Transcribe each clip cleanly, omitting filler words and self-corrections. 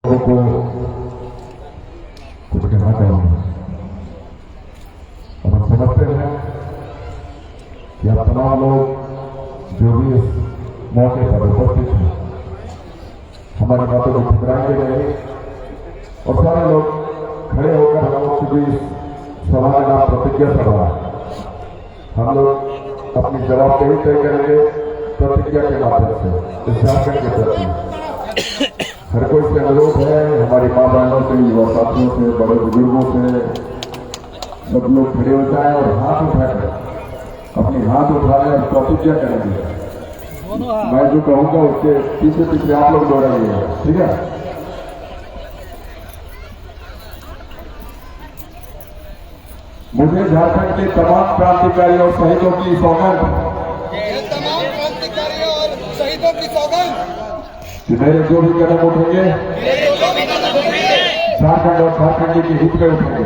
को कुछ कहना चाहूंगा। अब हम समझते हैं कि आप तमाम लोग जो भी इस मौके पर उपस्थित हैं हमारी बातों को ठुकराएंगे नहीं और सारे लोग खड़े होकर हम लोग की भी सभा का नाम प्रतिज्ञा सभा है। हम लोग अपनी जवाबदेही तय करेंगे प्रतिज्ञा के माध्यम से इस झारखंड के प्रति। हर कोई से अनुरोध है, हमारी माँ बहनों से, युवा साथियों से, बड़े बुजुर्गों से, सब लोग खड़े हो जाए और हाथ उठाकर अपने हाथ उठाने और प्रतिज्ञा करेंगे। मैं जो कहूँगा उसके पीछे पीछे आप लोग दौड़ाइए, ठीक है? मुझे झारखंड के तमाम क्रांतिकारी और शहीदों की सौगंध, तमाम क्रांतिकारियों और शहीदों की सौगंध कि मेरे जो भी कदम उठेंगे झारखंड और झारखंडी के हित में उठेंगे।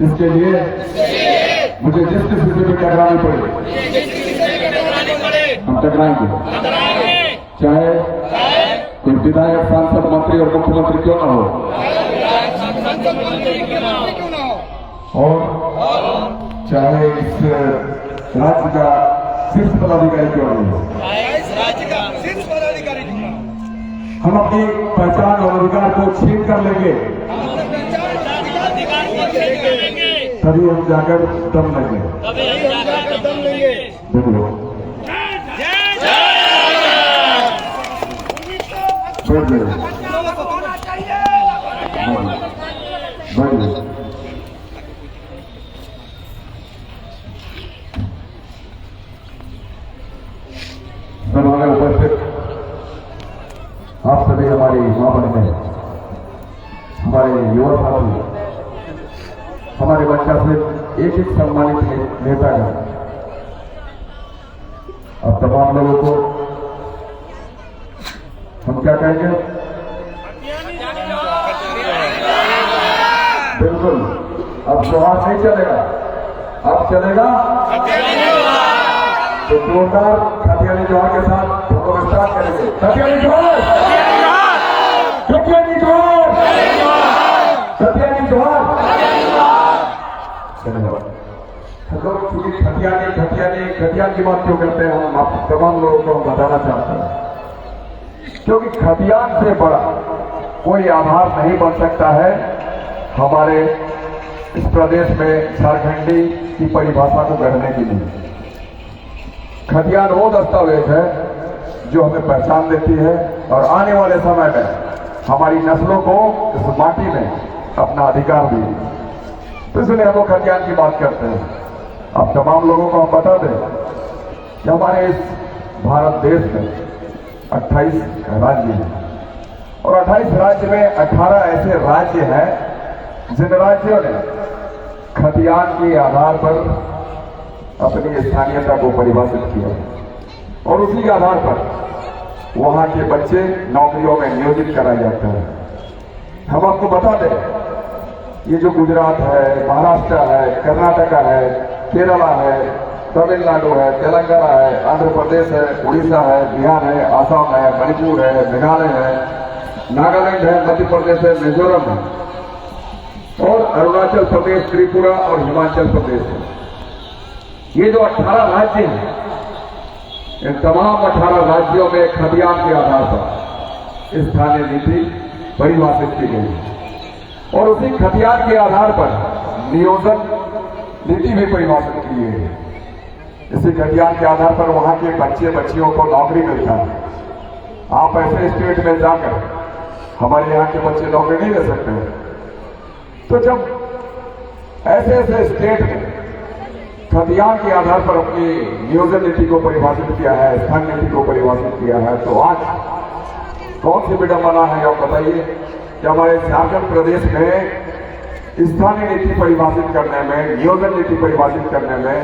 इसके लिए मुझे जिस स्थिति में टकरानी पड़े हम टकराएंगे, चाहे कोई विधायक, सांसद, मंत्री और मुख्यमंत्री क्यों न हो, और चाहे इस राज्य का शीर्ष पदाधिकारी क्यों नहीं हो, हम अपनी पहचान और अधिकार को छीन कर लेंगे तभी हम जाकर दम लेंगे। देखो बैठ जाइए, बैठ जाइए। सर्वोदय उपस्थित आप सभी हमारी मां बहनें, हमारे युवा साथी, हमारे बच्चा से एक सम्मानित नेता है। अब तमाम लोगों को हम क्या कहेंगे? बिल्कुल, अब जोहार नहीं चलेगा, अब चलेगा तो जोरदार खतियानी जोहार के साथ हम स्टार्ट करेंगे। खतियानी जोहार, खतियानी जोहार, खतियानी जोहार। धन्यवाद। हम लोग चूंकि खतियान की बात क्यों करते हैं, हम आप तमाम लोगों को हम बताना चाहते हैं क्योंकि खतियान से बड़ा कोई आधार नहीं बन सकता है हमारे इस प्रदेश में झारखंडी की परिभाषा को गढ़ने के लिए। खतियान वो दस्तावेज है जो हमें पहचान देती है और आने वाले समय में हमारी नस्लों को इस माटी में अपना अधिकार दी। तो इसलिए हम लोग खतियान की बात करते हैं। अब तमाम लोगों को हम बता दें कि हमारे इस भारत देश में 28 राज्य हैं और 28 राज्य में 18 ऐसे राज्य हैं जिन राज्यों ने खतियान के आधार पर अपनी स्थानीयता को परिभाषित किया और उसी के आधार पर वहां के बच्चे नौकरियों में नियोजित कराए जाते हैं। हम आपको बता दें, ये जो गुजरात है, महाराष्ट्र है, कर्नाटका है, केरला है, तमिलनाडु है, तेलंगाना है, आंध्र प्रदेश है, उड़ीसा है, बिहार है, आसाम है, मणिपुर है, मेघालय है, नागालैंड है, मध्य प्रदेश है, मिजोरम है और अरुणाचल प्रदेश, त्रिपुरा और हिमाचल प्रदेश है। ये जो 18 राज्य हैं, इन तमाम 18 राज्यों में खतियान के आधार पर स्थानीय नीति परिभाषित की गई और उसी खतियान के आधार पर नियोजन नीति भी परिभाषित की गई है। इसी खतियान के आधार पर वहां के बच्चे बच्चियों को नौकरी मिलता है। आप ऐसे स्टेट में जाकर हमारे यहाँ के बच्चे नौकरी नहीं ले सकते हैं। तो जब ऐसे ऐसे स्टेट में खतियान के आधार पर अपनी नियोजन नीति को परिभाषित किया है, स्थान नीति को परिभाषित किया है, तो आज कौन सी विडंबना है आप बताइए कि हमारे झारखंड प्रदेश में स्थानीय नीति परिभाषित करने में, नियोजन नीति परिभाषित करने में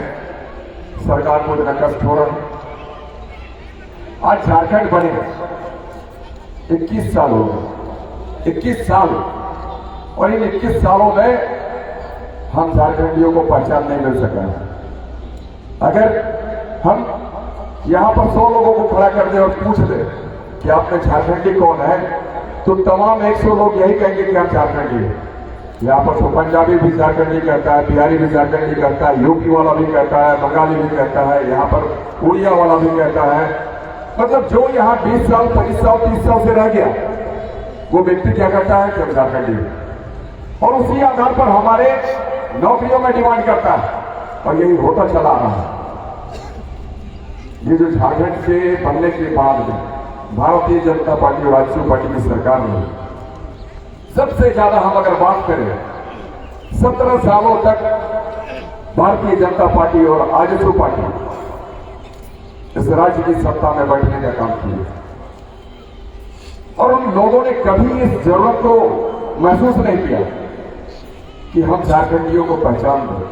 सरकार को इतना कष्ट हो रहा है। आज झारखंड बने 21 साल हो गए, 21 साल, और इन 21 सालों में हम झारखंडियों को पहचान नहीं मिल सका है। अगर हम यहां पर 100 लोगों को खड़ा कर दे और पूछ ले कि आपने झारखंडी कौन है, तो तमाम 100 लोग यही कहेंगे कि हम झारखंडी हैं। यहाँ पर तो पंजाबी भी झारखंडी कहता है, बिहारी भी झारखंडी कहता है, यूपी वाला भी कहता है, बंगाली भी कहता है, यहाँ पर उड़िया वाला भी कहता है। मतलब जो यहाँ 20 साल 25 साल 30 साल से रह गया, वो व्यक्ति क्या करता है कि हम झारखंडी हैं, और उसी आधार पर हमारे नौकरियों में डिमांड करता है, और यही होता चला रहा है। ये जो झारखंड के बनने के बाद में भारतीय जनता पार्टी और आजसू पार्टी की सरकार ने सबसे ज्यादा, हम अगर बात करें, 17 सालों तक भारतीय जनता पार्टी और आजसू पार्टी इस राज्य की सत्ता में बैठने का काम किया, और उन लोगों ने कभी इस जरूरत को महसूस नहीं किया कि हम झारखंडियों को पहचान दें,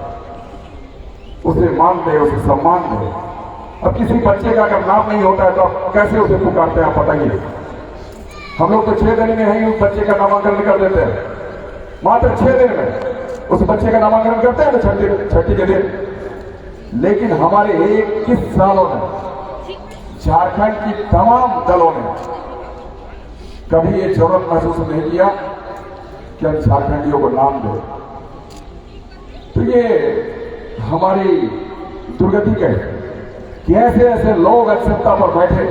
उसे मान दें, उसे सम्मान दें। अब किसी बच्चे का अगर नाम नहीं होता है तो आप कैसे उसे पुकारते हैं, आप बताइए। हम लोग तो 6 दिन में ही उस बच्चे का नामांकन कर देते हैं, मात्र 6 दिन में उस बच्चे का नामांकन करते हैं तो छठी के दिन। लेकिन हमारे 21 सालों में झारखंड की तमाम दलों ने कभी ये जरूरत महसूस नहीं किया कि हम झारखंडियों को नाम दें। तो ये हमारी दुर्गति है कि ऐसे ऐसे लोग सत्ता पर बैठे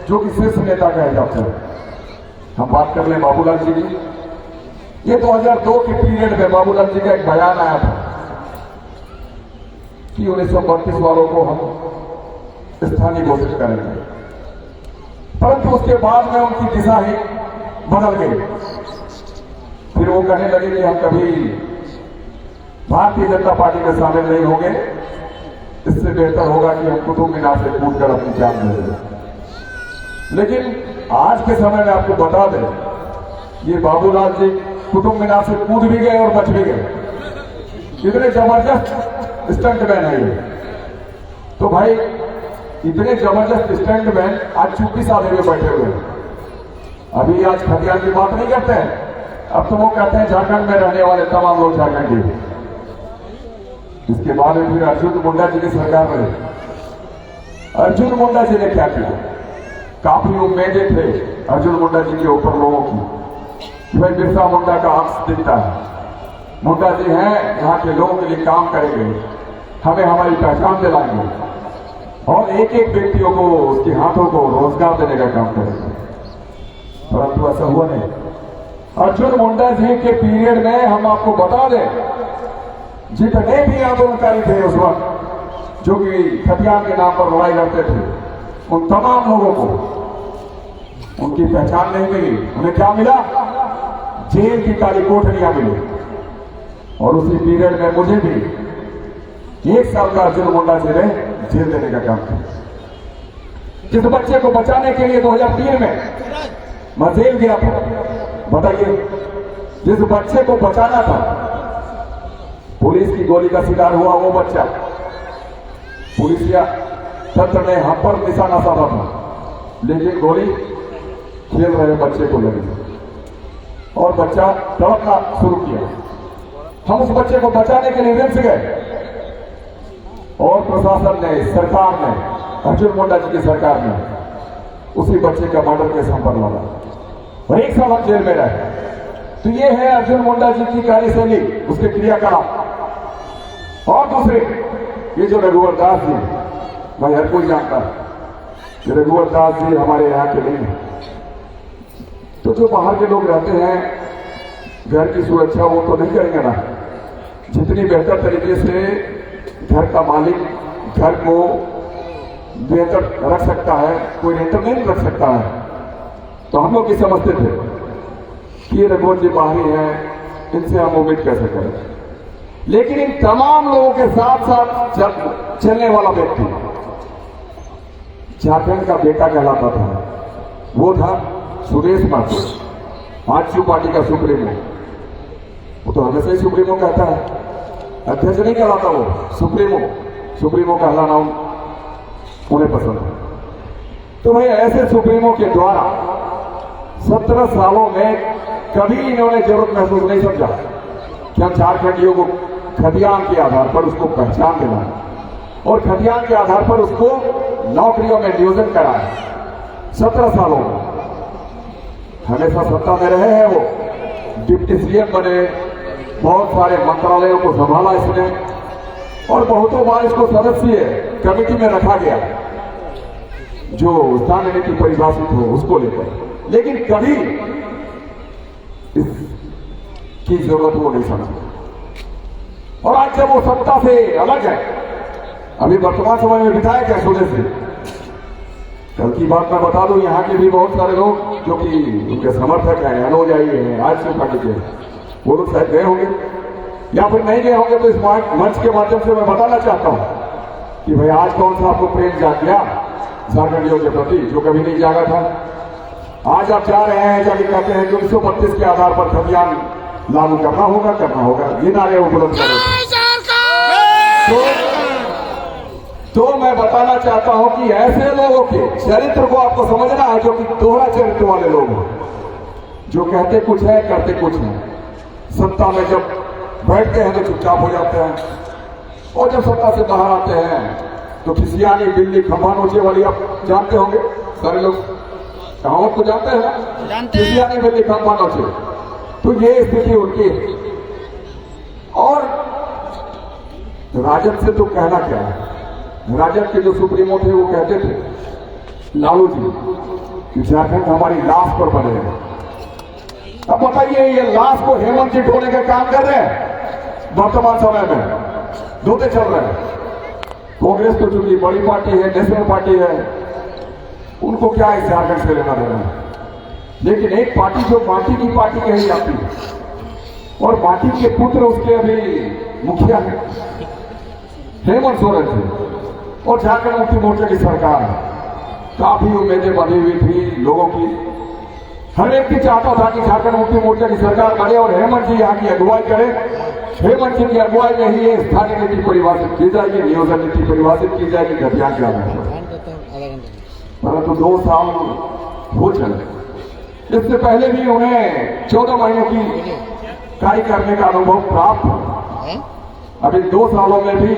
जो कि शीर्ष नेता का हिसाब से। हम बात कर लें बाबूलाल जी की, ये 2002 के पीरियड में बाबूलाल जी का एक बयान आया था कि 1932 वालों को हम स्थानीय घोषित करेंगे, परंतु उसके बाद में उनकी दिशा ही बदल गई। फिर वो कहने लगे कि हम कभी भारतीय जनता पार्टी में शामिल नहीं होंगे, इससे बेहतर होगा कि हम कुतुब मीनार से कूद कर अपनी जान दे दें। लेकिन आज के समय में आपको बता दें, ये बाबूलाल जी कुतुब मीनार से कूद भी गए और बच भी गए। इतने जबरदस्त स्टंटमैन है ये। तो भाई इतने जबरदस्त स्टंटमैन आज चुप्पी साधे हुए बैठे हुए हैं। अभी आज खतियान की बात नहीं करते हैं, अब तो वो कहते हैं झारखंड में रहने वाले तमाम लोग झारखंडी हैं। इसके बाद में फिर अर्जुन मुंडा जी की सरकार रही। अर्जुन मुंडा जी ने क्या किया, काफी उम्मीदें थे अर्जुन मुंडा जी के ऊपर लोगों की कि भाई बिरसा मुंडा का अंश दिखता है, मुंडा जी हैं यहाँ के लोगों के लिए काम करेंगे, हमें हमारी पहचान दिलाएंगे और एक एक व्यक्तियों को उसके हाथों को रोजगार देने का काम करेंगे। परंतु ऐसा हुआ नहीं। अर्जुन मुंडा जी के पीरियड में हम आपको बता दें, जितने भी आंदोलनकारी थे उस वक्त जो कि खतियान के नाम पर लड़ाई लड़ते थे, उन तमाम लोगों को उनकी पहचान नहीं मिली। उन्हें क्या मिला, जेल की काली कोठरियां मिली। और उसी पीरियड में मुझे भी 1 साल का अर्जुन मुंडा जी ने जेल देने का काम किया। जिस बच्चे को बचाने के लिए 2003 में मैं जेल गया था, बताइए, जिस बच्चे को बचाना था, पुलिस की गोली का शिकार हुआ वो बच्चा, पुलिस या तंत्र ने हम पर निशाना साधा था, लेकिन गोली खेल रहे बच्चे को लगी और बच्चा तड़पना शुरू किया। हम उस बच्चे को बचाने के लिए रिम्स गए और प्रशासन ने, सरकार ने, अर्जुन मुंडा जी की सरकार ने उसी बच्चे का मर्डर केस हम पर लगा और 1 साल हम जेल में रहे। तो ये है अर्जुन मुंडा जी की कार्यशैली, उसके क्रियाकलाप। और दूसरे, ये जो रघुवर दास जी, भाई हर कोई जानता है कि रघुवर दास जी हमारे यहाँ के नहीं है। तो जो बाहर के लोग रहते हैं, घर की सुरक्षा वो तो नहीं करेंगे ना। जितनी बेहतर तरीके से घर का मालिक घर को बेहतर रख सकता है, कोई रेंटर नहीं रख सकता है। तो हम लोग ये समझते थे कि ये रघुवर जी बाहरी हैं, इनसे हम उम्मीद कैसे करें। लेकिन इन तमाम लोगों के साथ साथ चलने वाला व्यक्ति झारखंड का बेटा कहलाता था, वो था सुरेश महतो, आजसू पार्टी का सुप्रीमो। वो तो हमेशा ही सुप्रीमो कहता है, अध्यक्ष नहीं कहलाता वो, सुप्रीमो। सुप्रीमो कहलाना उन्हें पसंद है। तो भाई ऐसे सुप्रीमो के द्वारा 17 सालों में कभी इन्होंने जरूरत महसूस नहीं समझा कि हम झारखंडियों को खतियान के आधार पर उसको पहचान दिलाएं और खतियान के आधार पर उसको नौकरियों में नियोजन कराएं। 17 सालों में हमेशा सत्ता में रहे हैं, वो डिप्टी सीएम बने, बहुत सारे मंत्रालयों को संभाला इसने और बहुतों बार इसको सदस्यीय कमेटी में रखा गया जो स्थानीय नीति परिभाषित हो उसको लेकर, लेकिन कभी इसकी जरूरत वो नहीं समझा। और आज जब वो सत्ता से अलग है, अभी वर्तमान समय में विधायक है सोने से, कल की बात मैं बता दूं, यहाँ के भी बहुत सारे लोग जो कि उनके समर्थक हैं, अनुयायी हैं, आज से पार्टी के, वो लोग शायद गए होंगे या फिर नहीं गए होंगे, तो इस मंच के माध्यम से मैं बताना चाहता हूं कि भाई आज कौन सा आपको प्रेम जाग गया झारखंडियों के प्रति जो कभी नहीं जागा था। आज आप जा रहे हैं, जाके कहते हैं कि 1932 के आधार पर खतियान लागू करना होगा, ये नारे उपलब्ध करें। तो मैं बताना चाहता हूं कि ऐसे लोगों के चरित्र को आपको समझना है, जो कि दोहरा चरित्र वाले लोग हैं, जो कहते कुछ है करते कुछ है। सत्ता में जब बैठते हैं तो चुपचाप हो जाते हैं और जब सत्ता से बाहर आते हैं तो खिसियानी बिल्ली खंभा नोचे वाली, आप जानते होंगे सारे लोग कहावत को जानते हैं, खिसियानी बिल्ली खंभा नोचे, तो ये स्थिति उनकी। और राजद से तो कहना क्या है, राजद के जो सुप्रीमो थे वो कहते थे लालू जी कि झारखंड हमारी लाश पर बने हैं। अब बताइए ये लाश को हेमंत जी ढोने का काम कर रहे हैं वर्तमान समय में, धोते चल रहे हैं। कांग्रेस तो चूंकि बड़ी पार्टी है, नेशनल पार्टी है, उनको क्या है झारखंड से लेना देना है, लेकिन एक पार्टी जो माटी की पार्टी कही जाती है और माटी के पुत्र उसके अभी मुखिया है हेमंत सोरेन थे और झारखंड मुक्ति मोर्चा की सरकार है। काफी उम्मीदें बनी हुई थी लोगों की, हर एक की चाहता था कि झारखंड मुक्ति मोर्चा की सरकार बने और हेमंत जी यहाँ की अगुवाई करे। हेमंत जी की अगुवाई में ही स्थानीय नीति परिभाषित की जाएगी, नियोजन नीति परिभाषित की जाएगी खतियान के आधार पर। परंतु 2 साल हो चले, इससे पहले भी उन्हें 14 महीनों की कार्य करने का अनुभव प्राप्त है। अभी 2 सालों में भी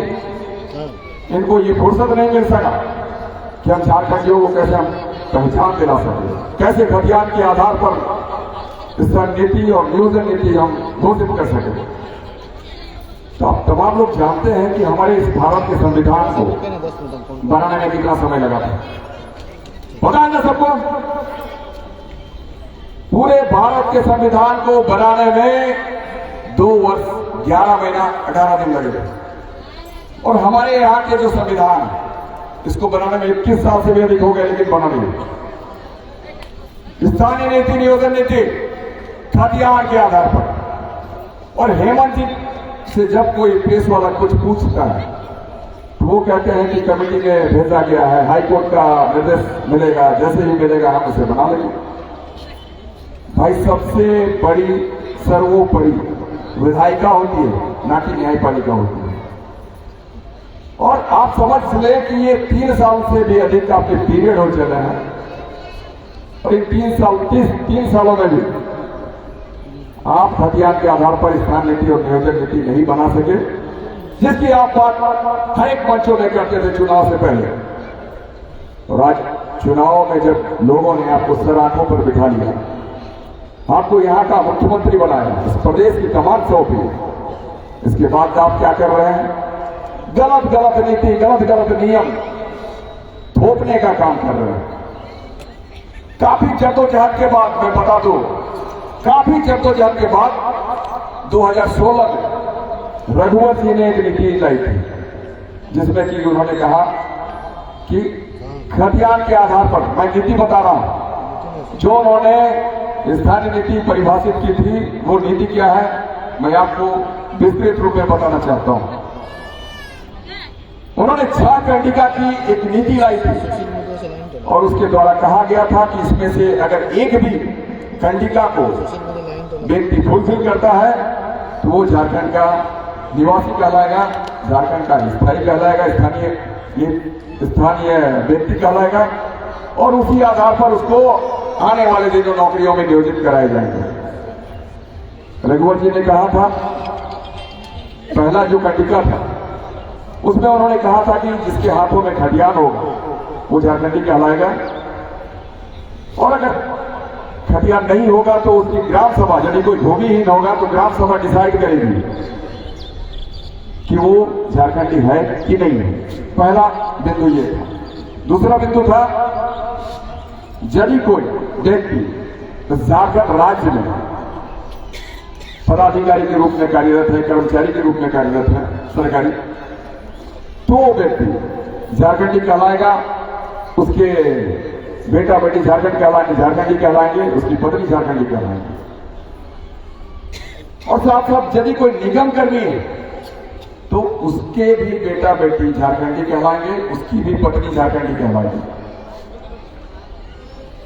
इनको ये फुर्सत नहीं मिल सका कि हम झारखंडियों को कैसे हम पहचान दिला सके, कैसे खतियान के आधार पर स्थानीय नीति और नियोजन नीति हम घोषित कर सके। तो आप तमाम लोग जानते हैं कि हमारे इस भारत के संविधान को बनाने में कितना समय लगा था, पता है ना सबको? पूरे भारत के संविधान को बनाने में 2 वर्ष 11 महीना 18 दिन लगे थे और हमारे यहाँ के जो संविधान है इसको बनाने में 21 साल से भी अधिक हो गए, लेकिन बना नहीं। स्थानीय नीति नियोजन नीति खतियान के आधार पर। और हेमंत जी से जब कोई प्रेस वाला कुछ पूछता है तो वो कहते हैं कि कमेटी में भेजा गया है, हाईकोर्ट का निर्देश मिलेगा, जैसे ही मिलेगा हम उसे बना लेंगे। भाई सबसे बड़ी सर्वोपरि विधायिका होती है, ना कि न्यायपालिका होती है। और आप समझ लें कि ये 3 साल से भी अधिक आपके पीरियड हो चले हैं और इन 3 सालों में भी आप खतियान के आधार पर स्थान नीति और नियोजन नीति नहीं बना सके, जिसकी आप बात हर एक मंचों में करते थे चुनाव से पहले। और आज चुनाव में जब लोगों ने आपको सर आंखों पर बिठा लिया, आपको यहाँ का मुख्यमंत्री बनाया, इस प्रदेश की कमान सौंपी, इसके बाद आप क्या कर रहे हैं? गलत नीति, गलत नियम थोपने का काम कर रहे हैं। काफी जद्दोजहद के बाद, मैं बता दूं, काफी जद्दोजहद के बाद 2016 में रघुवर जी ने एक नीति लाई थी जिसमें कि उन्होंने कहा कि खतियान के आधार पर, मैं नीति बता रहा हूं, जो उन्होंने स्थानीय नीति परिभाषित की थी वो नीति क्या है मैं आपको विस्तृत रूप में बताना चाहता हूं। उन्होंने 6 कंडिका की एक नीति लाई थी और उसके द्वारा कहा गया था कि इसमें से अगर एक भी कंडिका को व्यक्ति फुलफिल करता है तो वो झारखंड का निवासी कहलाएगा, झारखंड का स्थायी कहलाएगा, स्थानीय व्यक्ति कहलाएगा और उसी आधार पर उसको आने वाले दिनों नौकरियों में नियोजित कराए जाएंगे। रघुवर जी ने कहा था, पहला जो कंडिका था उसमें उन्होंने कहा था कि जिसके हाथों में खतियान होगा वो झारखंडी कहलाएगा और अगर खतियान नहीं होगा तो उसकी ग्राम सभा, यदि कोई भूमिहीन होगा तो ग्राम सभा डिसाइड करेगी कि वो झारखंडी है कि नहीं है। पहला बिंदु ये था। दूसरा बिंदु था, यदि कोई व्यक्ति झारखंड राज्य में पदाधिकारी के रूप में कार्यरत है, कर्मचारी के रूप में कार्यरत है सरकारी, तो वो व्यक्ति झारखंडी कहलाएगा, उसके बेटा बेटी झारखंड कहलाएंगे, झारखंडी कहलाएंगे, उसकी पत्नी झारखंडी कहलाएंगे। और साथ साथ यदि कोई निगम कर्मी है तो उसके भी बेटा बेटी झारखंडी कहलाएंगे, उसकी भी पत्नी झारखंडी कहलाएगी।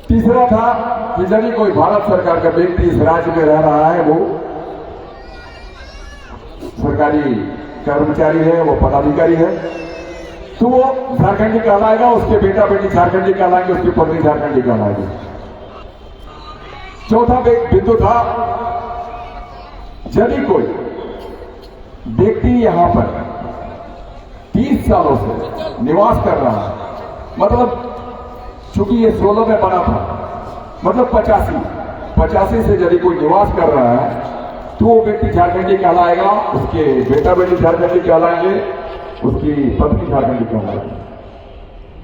तीसरा था कि यदि कोई भारत सरकार का व्यक्ति इस राज्य में रह रहा है, वो सरकारी कर्मचारी है, वो पदाधिकारी है, तो वो झारखंडी कहलाएगा, उसके बेटा बेटी झारखंडी कहलाएंगे, उसकी पत्नी झारखंडी कहलाएगी। चौथा बिंदु था, यदि कोई व्यक्ति यहां पर 30 सालों से निवास कर रहा है, मतलब चूंकि ये 16 में बना था, मतलब 85 से यदि कोई निवास कर रहा है तो वो व्यक्ति झारखंडी कहलाएगा, उसके बेटा बेटी झारखंडी कहलाएंगे, उसकी पत्नी झारखंडी कहलाएगी।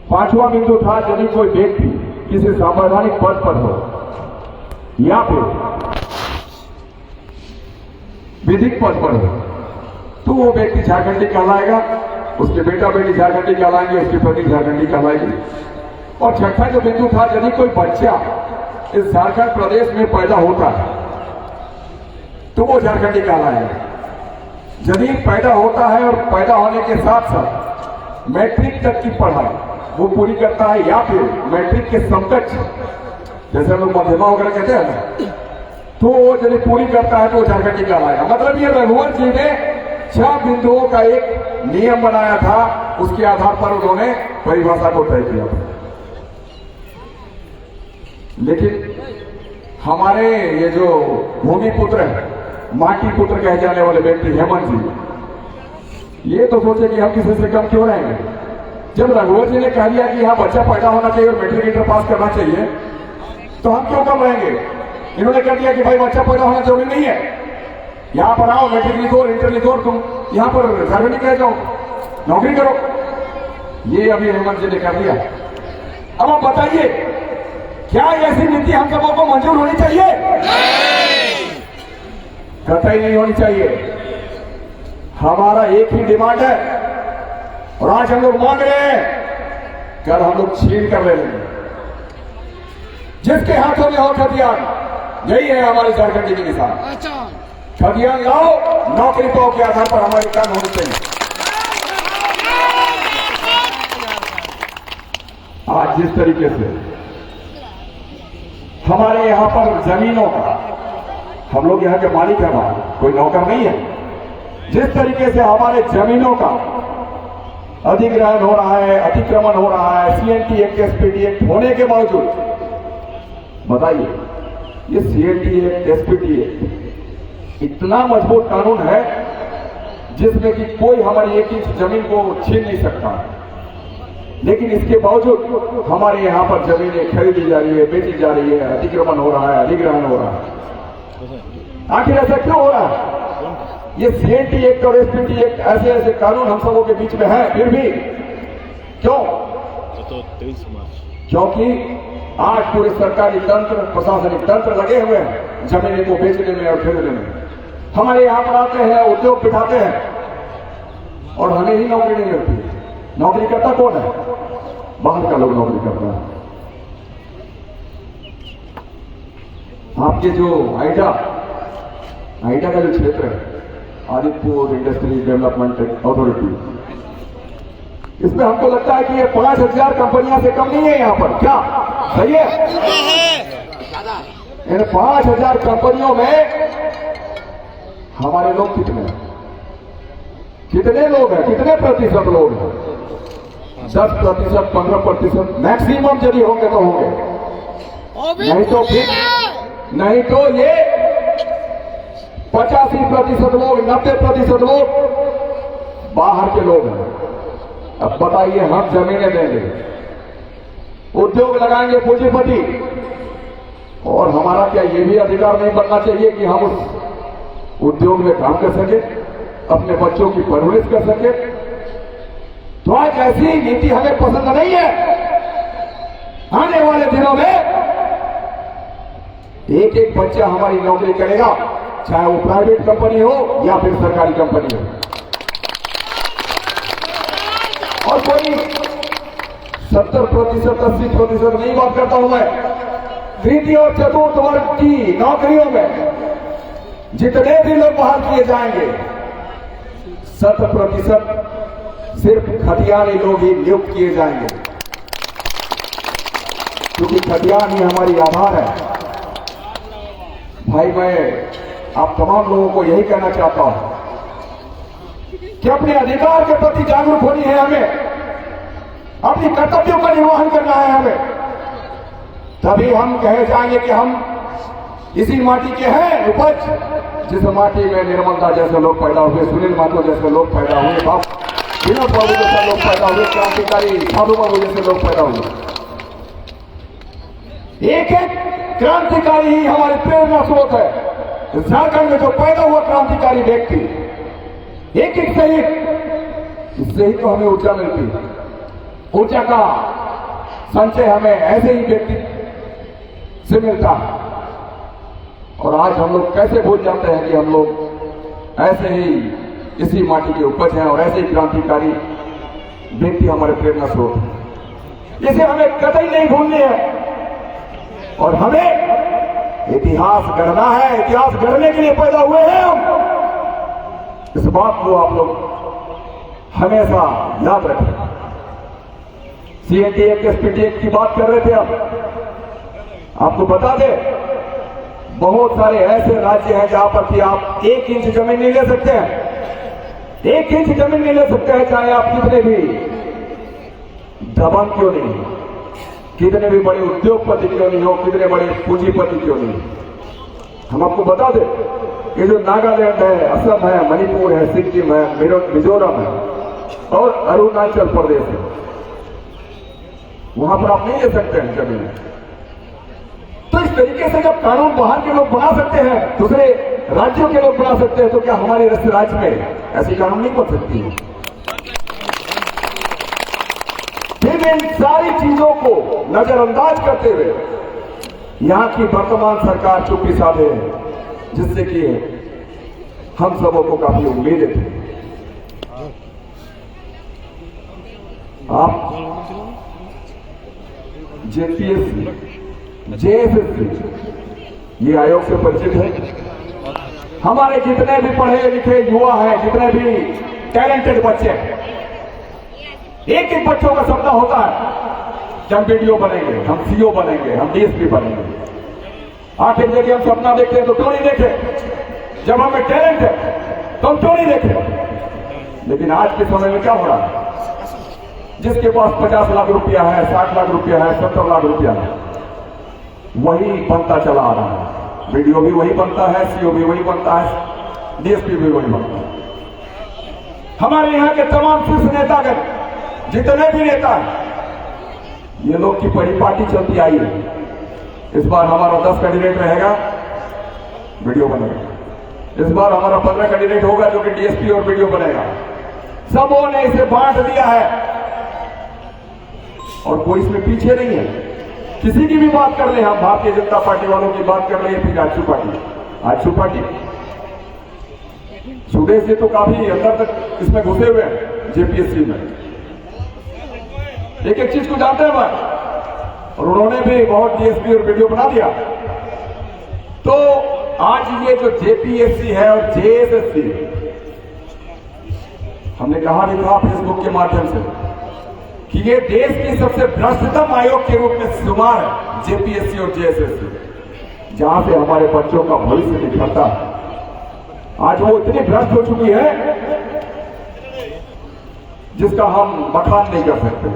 पांचवा बिंदु था, यदि कोई व्यक्ति किसी संवैधानिक पद पर हो या फिर विधिक पद पर हो तो वो व्यक्ति झारखंडी कहलाएगा, उसके बेटा बेटी झारखंडी कहलाएंगे, उसकी पत्नी झारखंडी कहलाएगी। और छठा जो बिंदु था, यदि कोई बच्चा इस झारखंड प्रदेश में पैदा होता है तो वो झारखंडी कहलाएगा। यदि पैदा होता है और पैदा होने के साथ साथ मैट्रिक तक की पढ़ाई वो पूरी करता है या फिर मैट्रिक के समकक्ष, जैसे हम लोग मध्यमा वगैरह कहते हैं ना, तो वो यदि पूरी करता है तो वो झारखंडी कहलाएगा। मतलब ये रघुवर जी ने 6 बिंदुओं का एक नियम बनाया था, उसके आधार पर उन्होंने परिभाषा को तय किया था। लेकिन हमारे ये जो भूमिपुत्र है, माटी पुत्र कहे जाने वाले व्यक्ति हेमंत जी, ये तो सोचे कि हम किसी से कम क्यों रहेंगे। जब रघुवर जी ने कह दिया कि यहाँ बच्चा पैदा होना चाहिए और मैट्रिक इंटर पास करना चाहिए, तो हम क्यों कम रहेंगे। इन्होंने कह दिया कि भाई बच्चा पैदा होना जरूरी नहीं है, यहाँ पर आओ, मैट्रिक लिखो, इंटर लिखो, तुम यहाँ पर झारखंडी कह जाओ, नौकरी करो। ये अभी हेमंत जी ने कर दिया। अब आप बताइए, क्या ऐसी नीति हम सबों को मंजूर होनी चाहिए? कतई नहीं होनी चाहिए। हमारा एक ही डिमांड है और आज हम लोग मांग रहे हैं, कल हम लोग छीन कर ले लेंगे। जिसके हाथों में हो खतियान, यही है हमारी झारखंडी की निशान। खतियान लाओ, नौकरी पाओ के आधार पर हमारी काम होनी चाहिए। आज जिस तरीके से हमारे यहां पर जमीनों का, हम लोग यहाँ के मालिक हैं, हमारे कोई नौकर नहीं है, जिस तरीके से हमारे जमीनों का अधिग्रहण हो रहा है, अतिक्रमण हो रहा है, सीएनटी एक्ट, एसपीटी एक्ट होने के बावजूद, बताइए ये सीएनटी एक्ट, एसपीटी एक्ट इतना मजबूत कानून है जिसमें कि कोई हमारी 1 इंच जमीन को छीन नहीं सकता, लेकिन इसके बावजूद हमारे यहां पर जमीनें खरीदी जा रही है, बेची जा रही है, अतिक्रमण हो रहा है, अधिग्रहण हो रहा है। आखिर ऐसा क्यों हो रहा है? ये सीएनटी एक्ट और एसपीटी एक्ट ऐसे ऐसे कानून हम सबों के बीच में है, फिर भी क्यों? क्योंकि आज पूरे सरकारी तंत्र, प्रशासनिक तंत्र लगे हुए हैं जमीन को बेचने में और खरीदने में। हमारे यहां पर आते हैं, उद्योग बिठाते हैं और हमें ही नौकरी नहीं मिलती। नौकरी करता कौन है? बाहर का लोग नौकरी करता है। आपके जो आइडा का जो क्षेत्र है, आदिपुर इंडस्ट्री डेवलपमेंट अथॉरिटी, इसमें हमको लगता है कि ये 5000 कंपनियां से कम नहीं है यहाँ पर। क्या सही है? इन 5000 कंपनियों में हमारे लोग कितने लोग हैं? कितने प्रतिशत लोग हैं? 10%, 15% मैक्सिमम यदि होंगे तो होंगे, नहीं तो ये 85% लोग, 90% लोग बाहर के लोग हैं। अब बताइए, हम जमीनें देंगे, उद्योग लगाएंगे पूंजीपति, और हमारा क्या ये भी अधिकार नहीं बनना चाहिए कि हम उस उद्योग में काम कर सके, अपने बच्चों की परवरिश कर सके? तो आज ऐसी नीति हमें पसंद नहीं है। आने वाले दिनों में एक एक बच्चा हमारी नौकरी करेगा, चाहे वो प्राइवेट कंपनी हो या फिर सरकारी कंपनी हो। और कोई 70%, 80% नहीं बात करता हूं मैं। तृतीय और चतुर्थ वर्ग की नौकरियों में जितने भी लोग बहाल किए जाएंगे, 100% सिर्फ खतियानी लोग ही नियुक्त किए जाएंगे, क्योंकि खतियान ही हमारी आधार है। भाई, मैं आप तमाम लोगों को यही कहना चाहता हूं कि अपने अधिकार के प्रति जागरूक होनी है हमें, अपनी कर्तव्यों का निर्वहन करना है हमें। तभी हम कहे जाएंगे कि हम इसी माटी के हैं उपज, जिस माटी में निर्मलता जैसे लोग पैदा हुए, सुनील माथुर जैसे लोग पैदा हुए, विनोद बाबू जैसे लोग पैदा हुए, क्रांतिकारी साधु बाबू जैसे लोग पैदा हुए। एक एक क्रांतिकारी ही हमारी प्रेरणा स्रोत है। झारखंड में जो पैदा हुआ क्रांतिकारी व्यक्ति, एक एक शहीद, इससे ही तो हमें ऊर्जा मिलती है। ऊर्जा का संचय हमें ऐसे ही व्यक्ति से मिलता है। और आज हम लोग कैसे भूल जाते हैं कि हम लोग ऐसे ही इसी माटी के उपज हैं और ऐसे ही क्रांतिकारी व्यक्ति हमारे प्रेरणा स्रोत हैं। इसे हमें कतई नहीं भूलनी है और हमें इतिहास गढ़ना है। इतिहास गढ़ने के लिए पैदा हुए हैं हम। इस बात को आप लोग हमेशा याद रखें। CNT Act, SPT Act की बात कर रहे थे आपको बता दें, बहुत सारे ऐसे राज्य हैं जहां पर कि आप 1 इंच जमीन नहीं ले सकते हैं। 1 इंच जमीन नहीं ले सकते हैं, चाहे आप कितने भी दबंग क्यों नहीं, कितने भी बड़े उद्योगपति क्यों नहीं हो, कितने बड़े पूंजीपति क्यों नहीं। हम आपको बता दें, ये जो नागालैंड है, असम है, मणिपुर है, सिक्किम है, मिजोरम है और अरुणाचल प्रदेश है, वहां पर आप नहीं ले सकते हैं जमीन। तो इस तरीके से जब कानून बाहर के लोग बना सकते हैं, दूसरे राज्यों के लोग बना सकते हैं, तो क्या हमारे राज्य में ऐसी कानून नहीं बन सकती है? फिर इन सारी चीजों को नजरअंदाज करते हुए यहां की वर्तमान सरकार चुप्पी साधे है, जिससे कि हम सबों को काफी उम्मीदें थी। आप JPSC, JSSC ये आयोग से परिचित है। हमारे जितने भी पढ़े लिखे युवा हैं, जितने भी टैलेंटेड बच्चे हैं, एक एक बच्चों का सपना होता है कि हम BDO बनेंगे, हम CO बनेंगे, हम DSP बनेंगे। आखिर यदि हम सपना देखते हैं तो क्यों नहीं देखे? जब हमें टैलेंट है तो हम क्यों नहीं देखे? लेकिन आज के समय में क्या हो रहा है? जिसके पास 50 लाख रुपया है, 60 लाख रुपया है, 70 लाख रुपया है, वही बनता चला आ रहा है। BDO भी वही बनता है, CO भी वही बनता है, DSP भी वही बनता है। हमारे यहाँ के तमाम शीर्ष नेतागण, जितने भी नेता हैं, ये लोग की परिपाटी चलती आई है। इस बार हमारा 10 कैंडिडेट रहेगा, BDO बनेगा। इस बार हमारा 15 कैंडिडेट होगा जो कि DSP और BDO बनेगा। सबों ने इसे बांट दिया है और कोई इसमें पीछे नहीं है। किसी की भी बात कर ले, हम भारतीय जनता पार्टी वालों की बात कर रहे हैं, फिर आजसू पार्टी सुदेश जी तो काफी अंदर तक इसमें घुसे हुए हैं JPSC में, एक एक चीज को जानते हैं भाई, और उन्होंने भी बहुत DSP और BDO बना दिया। तो आज ये जो JPSC है और JSSC, हमने कहा भी था फेसबुक के माध्यम से कि ये देश की सबसे भ्रष्टतम आयोग के रूप में शुमार है, JPSC और JSSC, जहां से हमारे बच्चों का भविष्य निखरता है। आज वो इतनी भ्रष्ट हो चुकी है जिसका हम बखान नहीं कर सकते।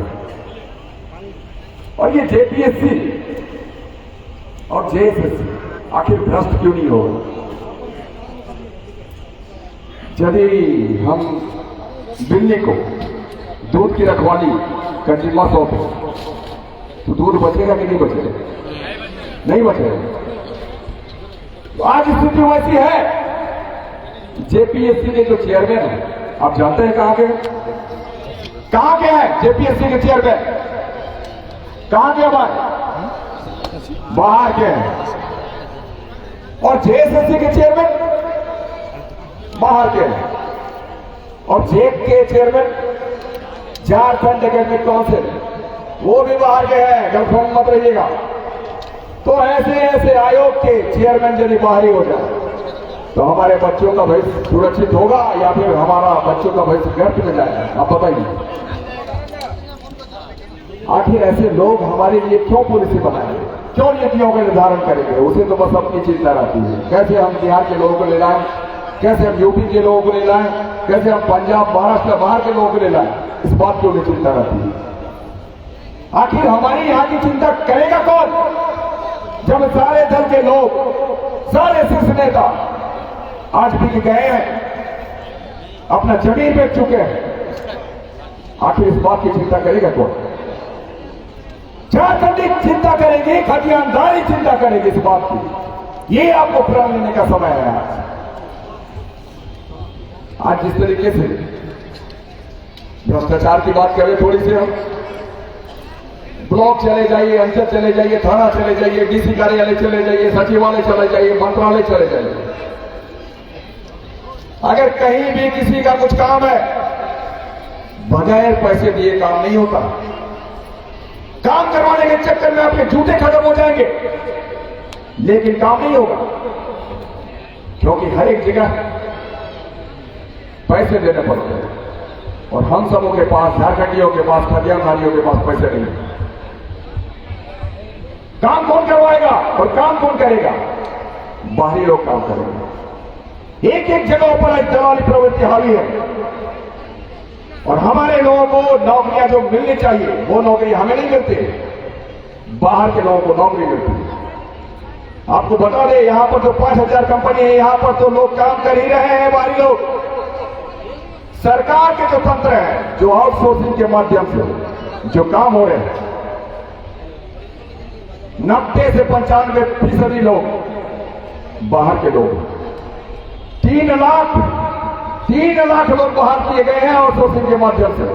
और ये JPSC और JSSC आखिर भ्रष्ट क्यों नहीं होगा? यदि हम बिल्ली को दूध की रखवाली का जिम्मा सौंपे तो दूध बचेगा कि नहीं बचेगा? नहीं बचे। तो आज स्थिति वैसी है, जेपीएससी के जो चेयरमैन है, आप जानते हैं कहां के हैं जेपीएससी के चेयरमैन? कहां के भाई? बाहर के हैं। और जेएसएससी के चेयरमैन बाहर के हैं। और जेक के चेयरमैन झारखंड एकेडमिक काउंसिल, वो भी बाहर के हैं, गलत मत रहिएगा। तो ऐसे आयोग के चेयरमैन यदि बाहरी हो जाए तो हमारे बच्चों का भविष्य सुरक्षित होगा या फिर हमारा बच्चों का भविष्य व्यर्थ में जाएगा? आप बताइए। आखिर ऐसे लोग हमारे लिए क्यों पॉलिसी बनाएंगे, क्यों नीतियों का निर्धारण करेंगे? उसे तो बस अपनी चिंता रहती है, कैसे हम बिहार के लोगों को ले लाएं, कैसे हम यूपी के लोगों को ले लाएं, कैसे हम पंजाब महाराष्ट्र बाहर के लोगों को ले लाएं, इस बात की उन्हें चिंता रहती है। आखिर हमारी यहाँ की चिंता करेगा कौन, जब सारे दल के लोग, सारे शीर्ष नेता आज भी गए हैं, अपना जमीन बेच चुके हैं? आखिर इस बात की चिंता करेगा कौन? झारखंडी चिंता करेगी, खतियानदारी चिंता करेगी इस बात की। ये आपको प्रण लेने का समय है। आज जिस तरीके से भ्रष्टाचार की बात करें थोड़ी सी, हम ब्लॉक चले जाइए, अंचल चले जाइए, थाना चले जाइए, डीसी कार्यालय चले जाइए, सचिवालय चले जाइए, मंत्रालय चले जाइए, अगर कहीं भी किसी का कुछ काम है, बगैर पैसे दिए काम नहीं होता। काम करवाने के चक्कर में आपके जूते खत्म हो जाएंगे, लेकिन काम नहीं होगा, क्योंकि हर एक जगह पैसे देने पड़ते हैं। और हम सबों के पास, झारखंडियों के पास, खतियानदारियों के पास पैसे नहीं। काम कौन करवाएगा और काम कौन करेगा? बाहरी लोग काम करेंगे। एक एक जगहों पर दलाली प्रवृत्ति हावी है, और हमारे लोगों को नौकरियां जो मिलनी चाहिए वो नौकरी हमें नहीं मिलती, बाहर के लोगों को नौकरी मिलती है। आपको बता दें, यहां पर जो 5000 कंपनी है, यहां पर तो लोग काम कर ही रहे हैं, बाहरी लोग। सरकार के जो तंत्र है, जो आउटसोर्सिंग के माध्यम से जो काम हो रहे हैं, 90 से 95% लोग बाहर के लोग। 3 लाख लोग बाहर किए गए हैं आउटसोर्सिंग के माध्यम से,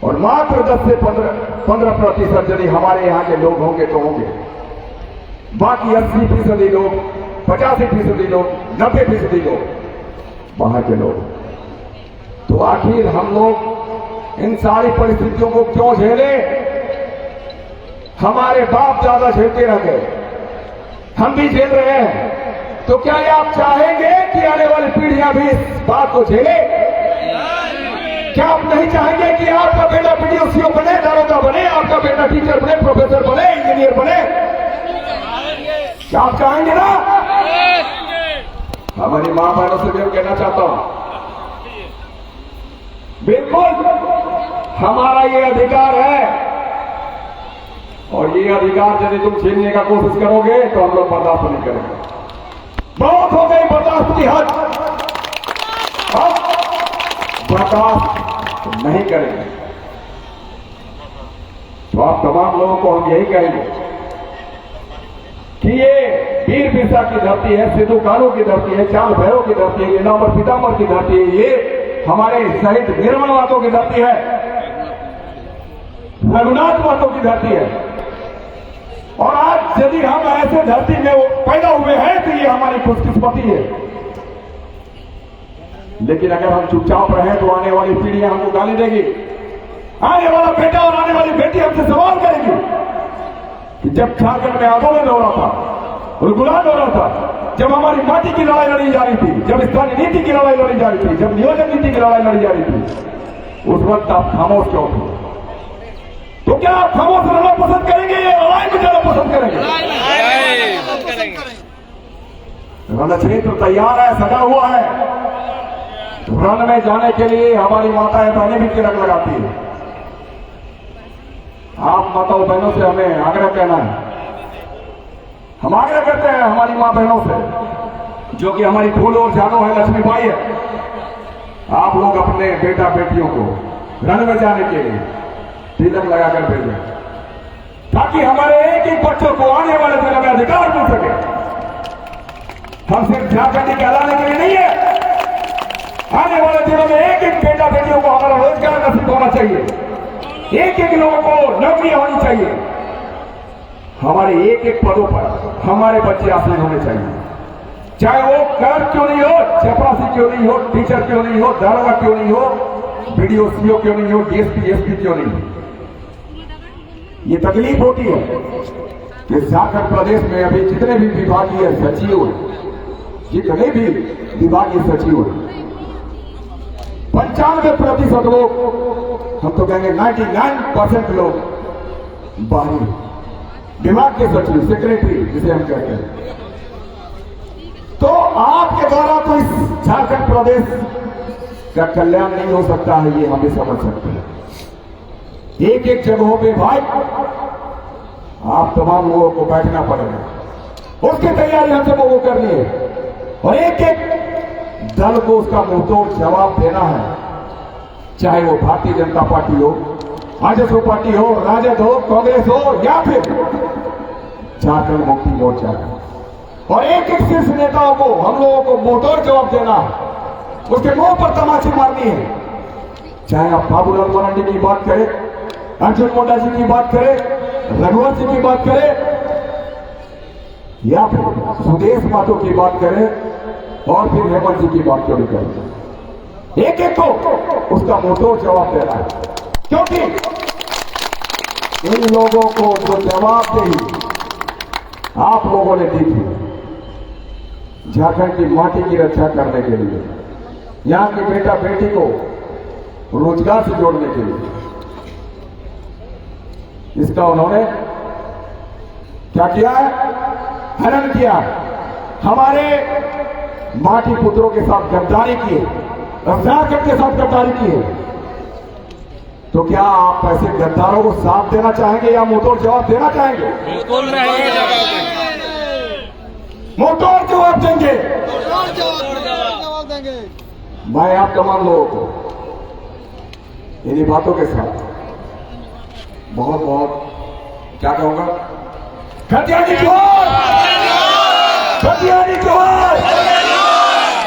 और मात्र 10 से 15% यदि हमारे यहां के लोग होंगे तो होंगे। बाकी 80% लोग, 85% लोग, 90% लोग बाहर के लोग। तो आखिर हम लोग इन सारी परिस्थितियों को क्यों झेले? हमारे बाप दादा झेलते रह गए, हम भी झेल रहे हैं। तो क्या ये आप चाहेंगे कि आने वाली पीढ़ियां भी इस बात को झेले? क्या आप नहीं चाहेंगे कि आपका बेटा पीडीओसीओ बने, दारोगा बने, आपका बेटा टीचर बने, प्रोफेसर बने, इंजीनियर बने? क्या आप चाहेंगे ना? हमारी मां बहनों से भी कहना चाहता हूं, बिल्कुल हमारा ये अधिकार है, और ये अधिकार यदि तुम छीनने का कोशिश करोगे तो हम लोग बर्दाश्त नहीं करेंगे। बहुत हो गई बर्दाश्त की हद, अब बर्दाश्त नहीं करेंगे। तो आप तमाम लोगों को हम यही कहेंगे कि ये वीर बिरसा की धरती है, सिद्धू कानू की धरती है, चांद भैरव की धरती है, ये नामर पीताम्बर की धरती है, ये हमारे शहीद निर्मलवादों की धरती है, रघुनाथवादों की धरती है। और आज यदि हम ऐसे धरती में पैदा हुए हैं तो ये हमारी खुशकिस्मती है। लेकिन अगर हम चुपचाप रहे तो आने वाली पीढ़ियां हमको गाली देगी, आने वाला बेटा और आने वाली बेटी हमसे सवाल करेगी कि जब झारखंड में आंदोलन हो रहा था, गुलगुलान हो रहा था, जब हमारी माटी की लड़ाई लड़ी जा रही थी, जब स्थानीय नीति की लड़ाई लड़ी जा रही थी, जब नियोजन नीति की लड़ाई लड़ी जा रही थी, उस वक्त आप खामोश क्यों थे? तो क्या आप खामोश रहना पसंद करेंगे या लड़ाई में जाना पसंद करेंगे? रण क्षेत्र तैयार है, सजा हुआ है। रण में जाने के लिए हमारी माताएं बहनें भी तिलक लगाती है। आप माताओं बहनों से हमें आग्रह करना है, हम आग्रह करते हैं हमारी मां बहनों से, जो कि हमारी फूल और जानो है, लक्ष्मीबाई है, आप लोग अपने बेटा बेटियों को रण में जाने के लिए तिलक लगाकर भेजें। ताकि हमारे एक एक बच्चों को आने वाले दिनों में अधिकार मिल सके। हम सिर्फ झारखंडी कहलाने के लिए नहीं है, आने वाले दिनों में एक एक बेटा बेटियों को हमारा रोजगार नसीब होना चाहिए, एक एक लोगों को नौकरियां होनी चाहिए, हमारे एक एक पदों पर हमारे बच्चे आसीन होने चाहिए। चाहे वो क्लर्क क्यों नहीं हो, चपरासी क्यों नहीं हो, टीचर क्यों नहीं हो, दारोगा क्यों नहीं हो, बीडीओ सीओ क्यों नहीं हो, डीएसपी एसपी क्यों नहीं हो। ये तकलीफ होती है कि झारखंड प्रदेश में अभी जितने भी विभागीय सचिव हैं, जितने भी विभागीय सचिव हैं, 95% लोग, हम तो कहेंगे 99% लोग बाहरी विभाग के सचिव, सेक्रेटरी जिसे हम कहते हैं। तो आपके द्वारा तो इस झारखंड प्रदेश का कल्याण नहीं हो सकता है, ये हम भी समझ सकते हैं। एक एक जगहों पे भाई आप तमाम लोगों को बैठना पड़ेगा, उसकी तैयारी हम सबको करनी है और एक एक दल को उसका मुंहतोड़ जवाब देना है, चाहे वो भारतीय जनता पार्टी हो, आजसू पार्टी हो, राजद हो, कांग्रेस हो या फिर झारखंड मुक्ति मोर्चा। और एक एक शीर्ष नेताओं को हम लोगों को मुंहतोड़ जवाब देना है, उसके मुंह पर तमाची मारनी है। चाहे आप बाबूलाल मरांडी की बात करें, अर्जुन मुंडा जी की बात करें, रघुवंश जी की बात करें या फिर सुदेश महतो की बात करें और फिर हेमंत जी की बात क्यों नहीं करें, एक एक को उसका मुंहतोड़ जवाब देना है। क्योंकि इन लोगों को जो जवाबदेही आप लोगों ने दी थी झारखंड की माटी की रक्षा करने के लिए, यहां की बेटा बेटी को रोजगार से जोड़ने के लिए, इसका उन्होंने क्या किया है? हनन किया। हमारे माटी पुत्रों के साथ गद्दारी की है, झारखंड के साथ गद्दारी की है। तो क्या आप ऐसे गद्दारों को साथ देना चाहेंगे या मुंहतोड़ जवाब देना चाहेंगे? बिल्कुल नहीं, मुंहतोड़ जवाब देंगे। जवाब देंगे। मैं आप तमाम लोगों को इन्हीं बातों के साथ बहुत बहुत क्या कहूंगा, खतियानी जोहार, खतियानी जोहार,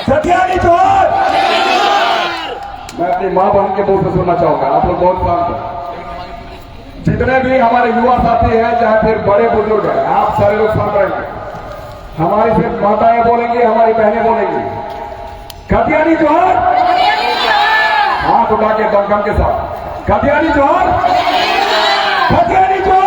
खतियानी जोहार। मैं अपनी मां बहन के मुंह से सुनना चाहूंगा, आप लोग बहुत शांत हैं। जितने भी हमारे युवा साथी हैं, चाहे फिर बड़े बुजुर्ग हैं, आप सारे लोग शांत रहेंगे। हमारी सिर्फ माताएं बोलेंगी, हमारी बहनें बोलेंगी, खतियानी जोहार, हाथ उठा के दमखम के साथ, खतियानी जोहार, खतियानी जोहार।